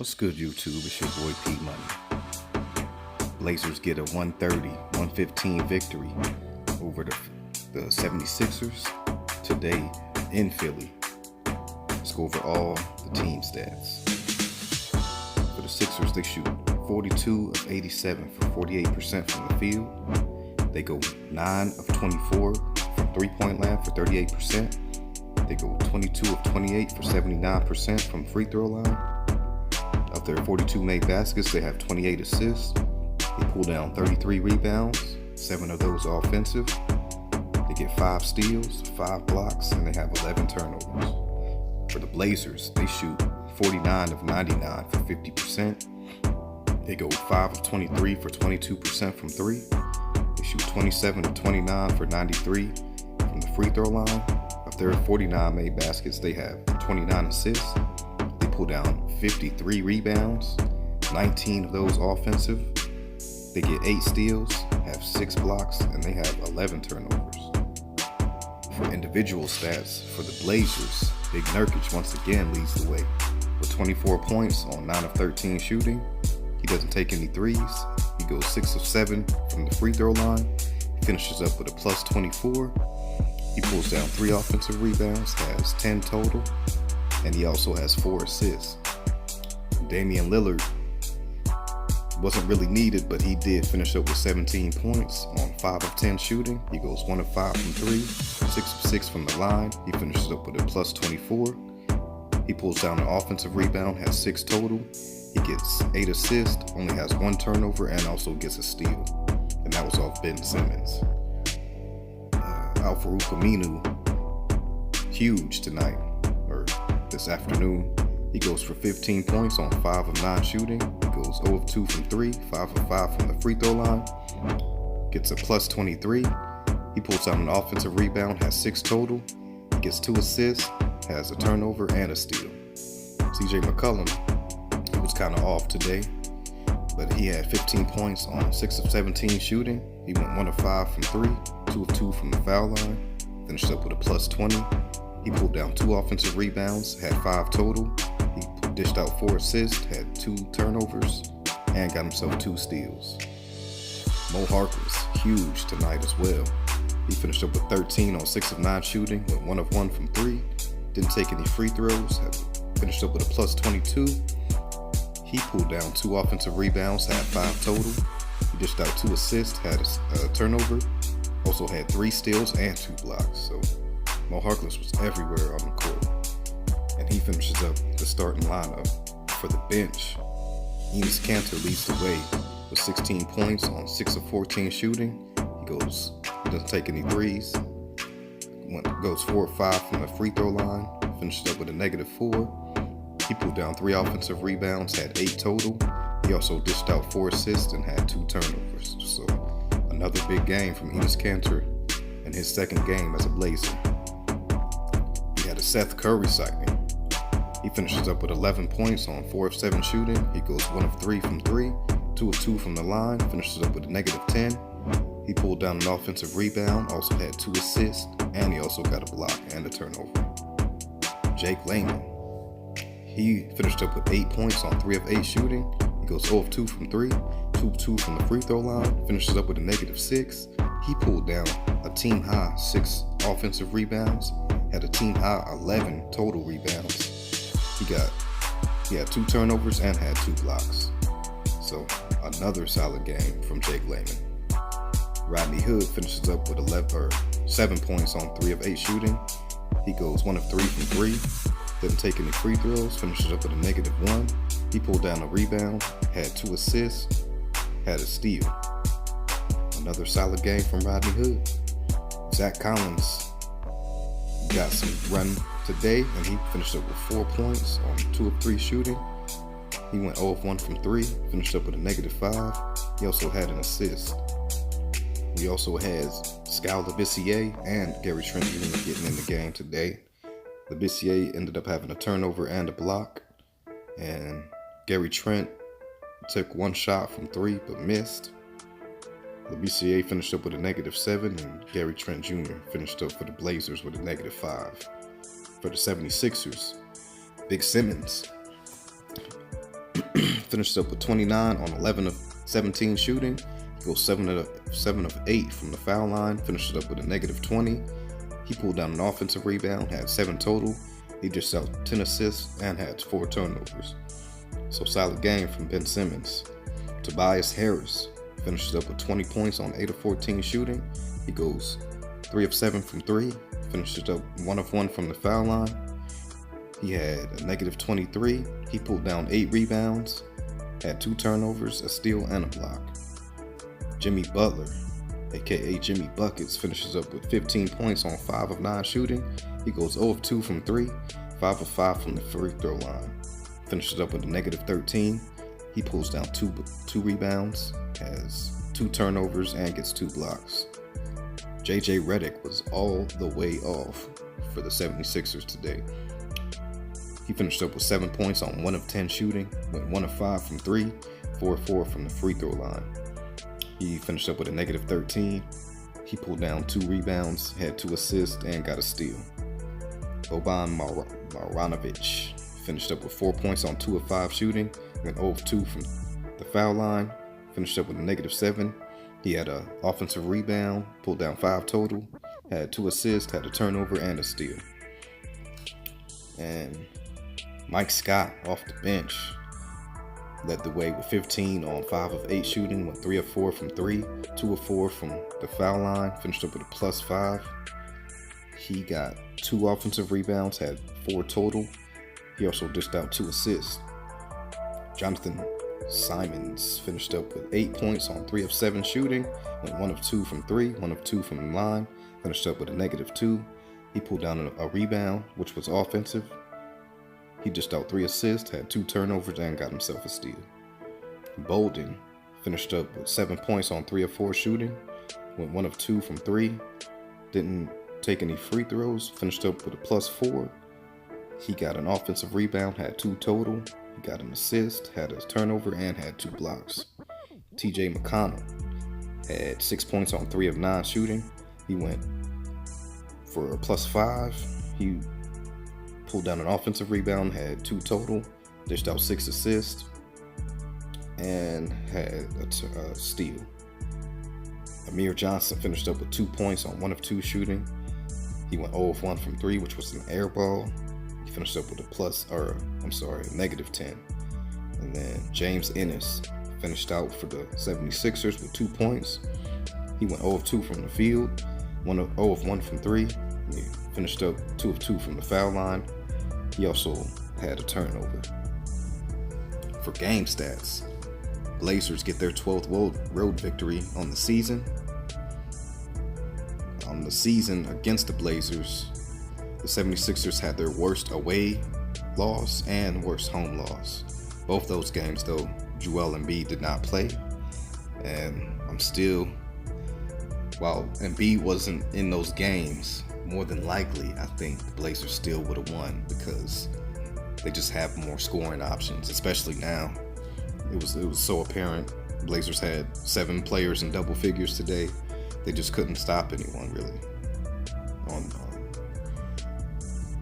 What's good, YouTube? It's your boy Pete Money. Blazers get a 130-115 victory over the 76ers today in Philly. Let's go over all the team stats. For the Sixers, they shoot 42 of 87 for 48% from the field. They go 9 of 24 from three-point land for 38%. They go 22 of 28 for 79% from free throw line. Of their 42 made baskets, they have 28 assists. They pull down 33 rebounds, 7 of those offensive. They get 5 steals, 5 blocks, and they have 11 turnovers. For the Blazers, they shoot 49 of 99 for 50%. They go 5 of 23 for 22% from 3. They shoot 27 of 29 for 93 from the free throw line. Of their 49 made baskets, they have 29 assists. They pull down 53 rebounds, 19 of those offensive. They get 8 steals, have 6 blocks, and they have 11 turnovers. For individual stats, for the Blazers, Big Nurkic once again leads the way with 24 points on 9 of 13 shooting. He doesn't take any threes. He goes 6 of 7 from the free throw line. He finishes up with a plus 24. He pulls down 3 offensive rebounds, has 10 total, and he also has 4 assists. Damian Lillard wasn't really needed, but he did finish up with 17 points on 5 of 10 shooting. He goes 1 of 5 from 3, 6 of 6 from the line. He finishes up with a plus 24. He pulls down an offensive rebound, has 6 total. He gets 8 assists, only has 1 turnover, and also gets a steal. And that was off Ben Simmons. Al-Farouq Aminu, huge tonight, or this afternoon. He goes for 15 points on 5 of 9 shooting. He goes 0 of 2 from 3, 5 of 5 from the free throw line. Gets a plus 23. He pulls down an offensive rebound, has 6 total. He gets 2 assists, has a turnover, and a steal. CJ McCollum, he was kind of off today, but he had 15 points on 6 of 17 shooting. He went 1 of 5 from 3, 2 of 2 from the foul line. Finished up with a plus 20. He pulled down 2 offensive rebounds, had 5 total. He dished out 4 assists, had 2 turnovers, and got himself 2 steals. Mo Harkless, huge tonight as well. He finished up with 13 on 6 of 9 shooting, went 1 of 1 from 3, didn't take any free throws, finished up with a plus 22. He pulled down 2 offensive rebounds, had 5 total. He dished out 2 assists, had a turnover, also had 3 steals and 2 blocks. So Mo Harkless was everywhere on the court. And he finishes up the starting lineup. For the bench, Enes Kanter leads the way with 16 points on 6 of 14 shooting. He doesn't take any threes. Goes 4 of 5 from the free throw line. Finishes up with a negative 4. He pulled down 3 offensive rebounds, had 8 total. He also dished out 4 assists and had 2 turnovers. So another big game from Enes Kanter in his second game as a Blazer. He had a Seth Curry sighting. He finishes up with 11 points on 4 of 7 shooting. He goes 1 of 3 from 3, 2 of 2 from the line, finishes up with a negative 10. He pulled down an offensive rebound, also had 2 assists, and he also got a block and a turnover. Jake Layman, he finished up with 8 points on 3 of 8 shooting. He goes 0 of 2 from 3, 2 of 2 from the free throw line, finishes up with a negative 6. He pulled down a team high 6 offensive rebounds, had a team high 11 total rebounds. He had 2 turnovers and had 2 blocks. So another solid game from Jake Layman. Rodney Hood finishes up with 7 points on 3 of 8 shooting. He goes 1 of 3 from 3, doesn't take any free throws, finishes up with a negative 1. He pulled down a rebound, had 2 assists, had a steal. Another solid game from Rodney Hood. Zach Collins got some run today, and he finished up with 4 points on 2 of 3 shooting. He went 0 of 1 from 3, finished up with a negative 5. He also had an assist. We also had Skal Labissiere and Gary Trent Jr. getting in the game today. Labissiere ended up having a turnover and a block, and Gary Trent took 1 shot from 3 but missed. Labissiere finished up with a negative 7, and Gary Trent Jr. finished up for the Blazers with a negative 5. For the 76ers, Big Simmons finishes up with 29 on 11 of 17 shooting. He goes 7 of 8 from the foul line, finishes up with a -20. He pulled down an offensive rebound, had 7 total. He dished out 10 assists and had 4 turnovers. So solid game from Ben Simmons. Tobias Harris finishes up with 20 points on 8 of 14 shooting. He goes 3 of 7 from 3, finishes up 1 of 1 from the foul line. He had a -23. He pulled down 8 rebounds, had 2 turnovers, a steal, and a block. Jimmy Butler, aka Jimmy Buckets, finishes up with 15 points on 5 of 9 shooting. He goes 0 of 2 from 3, 5 of 5 from the free throw line. Finishes up with a -13. He pulls down 2 rebounds, has 2 turnovers, and gets 2 blocks. JJ Redick was all the way off for the 76ers today. He finished up with 7 points on 1 of 10 shooting, went 1 of 5 from 3, 4 of 4 from the free throw line. He finished up with a -13. He pulled down 2 rebounds, had 2 assists, and got a steal. Boban Marjanovic finished up with 4 points on 2 of 5 shooting, went 0 of 2 from the foul line, finished up with a -7. He had an offensive rebound, pulled down 5 total, had 2 assists, had a turnover, and a steal. And Mike Scott off the bench led the way with 15 on 5 of 8 shooting, went 3 of 4 from 3, 2 of 4 from the foul line, finished up with a +5. He got 2 offensive rebounds, had 4 total. He also dished out 2 assists. Jonathan Simmons finished up with 8 points on 3 of 7 shooting, went 1 of 2 from 3, 1 of 2 from the line, finished up with a -2. He pulled down a rebound, which was offensive. He dished out 3 assists, had 2 turnovers, and got himself a steal. Bolden finished up with 7 points on 3 of 4 shooting, went 1 of 2 from 3, didn't take any free throws, finished up with a +4. He got an offensive rebound, had 2 total. He got an assist, had a turnover, and had 2 blocks. TJ McConnell had 6 points on 3 of 9 shooting. He went for a +5. He pulled down an offensive rebound, had 2 total, dished out 6 assists, and had a steal. Amir Johnson finished up with 2 points on 1 of 2 shooting. He went 0 of 1 from 3, which was an air ball. He finished up with a -10. And then James Ennis finished out for the 76ers with 2 points. He went 0 of 2 from the field, 0 of 1 from 3. He finished up 2 of 2 from the foul line. He also had a turnover. For game stats, Blazers get their 12th road victory on the season. On the season against the Blazers, the 76ers had their worst away loss and worst home loss. Both those games, though, Joel Embiid did not play. And while Embiid wasn't in those games, more than likely, I think the Blazers still would have won because they just have more scoring options, especially now. It was so apparent. Blazers had 7 players in double figures today. They just couldn't stop anyone, really.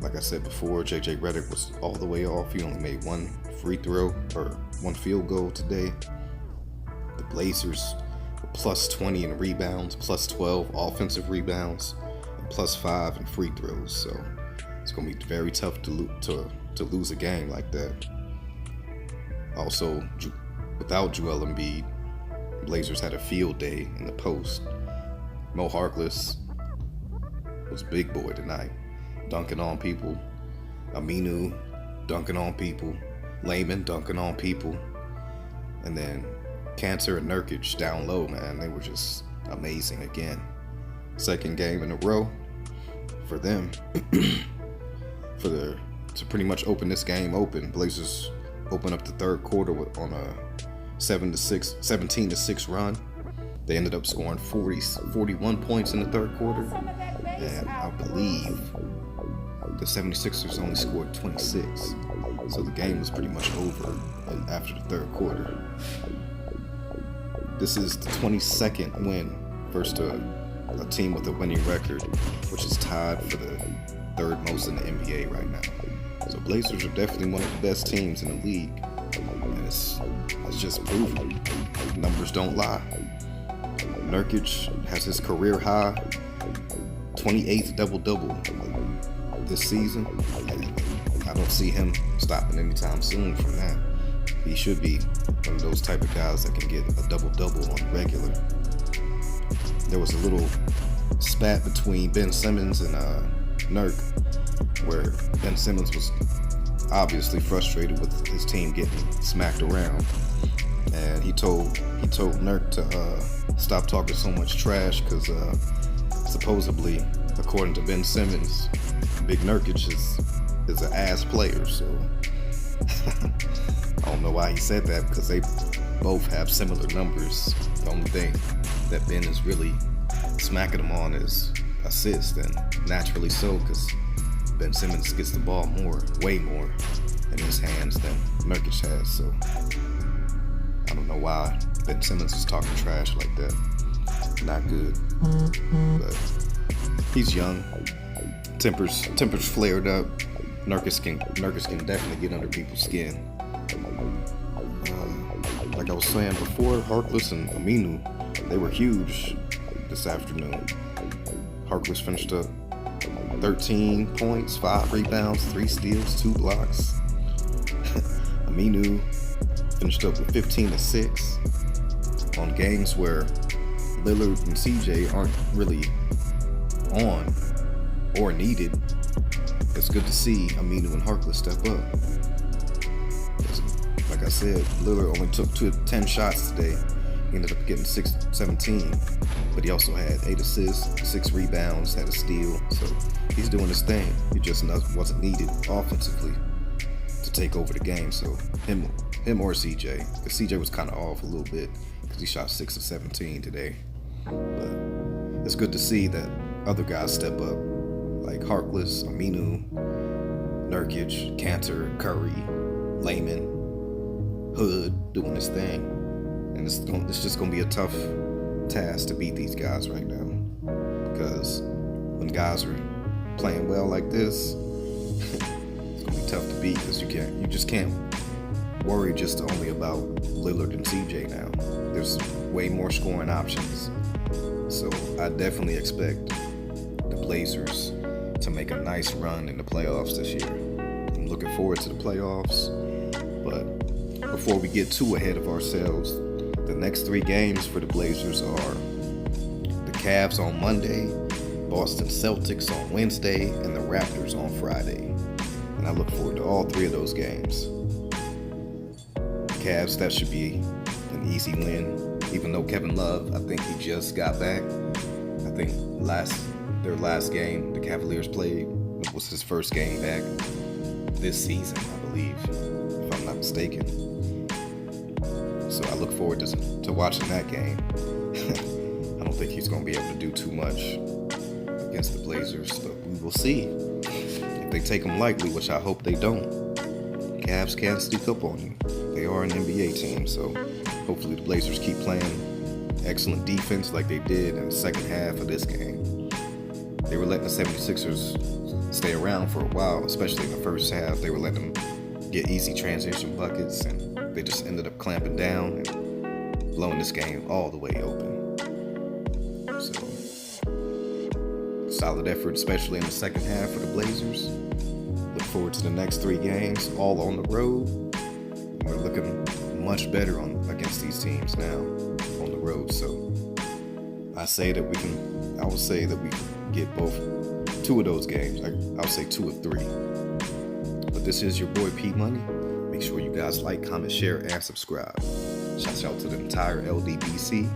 Like I said before, JJ Redick was all the way off. He only made 1 free throw or 1 field goal today. The Blazers were +20 in rebounds, +12 offensive rebounds, and +5 in free throws. So it's going to be very tough to lose a game like that. Also, without Joel Embiid, Blazers had a field day in the post. Mo Harkless was big boy tonight, dunking on people. Aminu dunking on people. Layman dunking on people. And then Cantor and Nurkic down low, man. They were just amazing again. Second game in a row for them. To pretty much open this game open. Blazers open up the third quarter on a 17-6 run. They ended up scoring 41 points in the third quarter. And I believe the 76ers only scored 26. So the game was pretty much over after the third quarter. This is the 22nd win versus a team with a winning record, which is tied for the third most in the NBA right now. So Blazers are definitely one of the best teams in the league. And it's just proven. Numbers don't lie. Nurkic has his career high 28th double-double this season. I don't see him stopping anytime soon from that. He should be one of those type of guys that can get a double-double on regular. There was a little spat between Ben Simmons and Nurk, where Ben Simmons was obviously frustrated with his team getting smacked around, and he told Nurk to stop talking so much trash because supposedly, according to Ben Simmons, Big Nurkic is an ass player. So I don't know why he said that, because they both have similar numbers. The only thing that Ben is really smacking him on is assists, and naturally so, because Ben Simmons gets the ball way more in his hands than Nurkic has. So I don't know why Ben Simmons is talking trash like that. Not good. But he's young. Tempers flared up. Nurkic can definitely get under people's skin. Like I was saying before, Harkless and Aminu, they were huge this afternoon. Harkless finished up 13 points, 5 rebounds, 3 steals, 2 blocks. Aminu finished up with 15 assists on games where Lillard and CJ aren't really on or needed. It's good to see Aminu and Harkless step up. Like I said, Lillard only took 10 shots today. He ended up getting 17, but he also had 8 assists, 6 rebounds, had a steal. So he's doing his thing. He just wasn't needed offensively to take over the game. So him or CJ, because CJ was kind of off a little bit because he shot 6 of 17 today. But it's good to see that other guys step up, like Harkless, Aminu, Nurkic, Cantor, Curry, Layman, Hood, doing his thing. And it's just going to be a tough task to beat these guys right now, because when guys are playing well like this, it's going to be tough to beat, because you just can't worry just only about Lillard and CJ now. There's way more scoring options. So I definitely expect the Blazers to make a nice run in the playoffs this year. I'm looking forward to the playoffs, but before we get too ahead of ourselves, the next 3 games for the Blazers are the Cavs on Monday, Boston Celtics on Wednesday, and the Raptors on Friday. And I look forward to all 3 of those games. Cavs, that should be an easy win. Even though Kevin Love, I think he just got back. I think their last game the Cavaliers played was his first game back this season, I believe, if I'm not mistaken. So I look forward to watching that game. I don't think he's going to be able to do too much against the Blazers, but we will see. If they take them lightly, which I hope they don't, Cavs can sneak up on you. They are an NBA team, so hopefully the Blazers keep playing excellent defense like they did in the second half of this game. They were letting the 76ers stay around for a while, especially in the first half. They were letting them get easy transition buckets, and they just ended up clamping down and blowing this game all the way open. So, solid effort, especially in the second half for the Blazers. Look forward to the next 3 games, all on the road. We're looking much better against these teams now on the road. So I would say that we can get both 2 of those games. I would say 2 of 3. But this is your boy P Money. Make sure you guys like, comment, share, and subscribe. Shout out to the entire LDBC.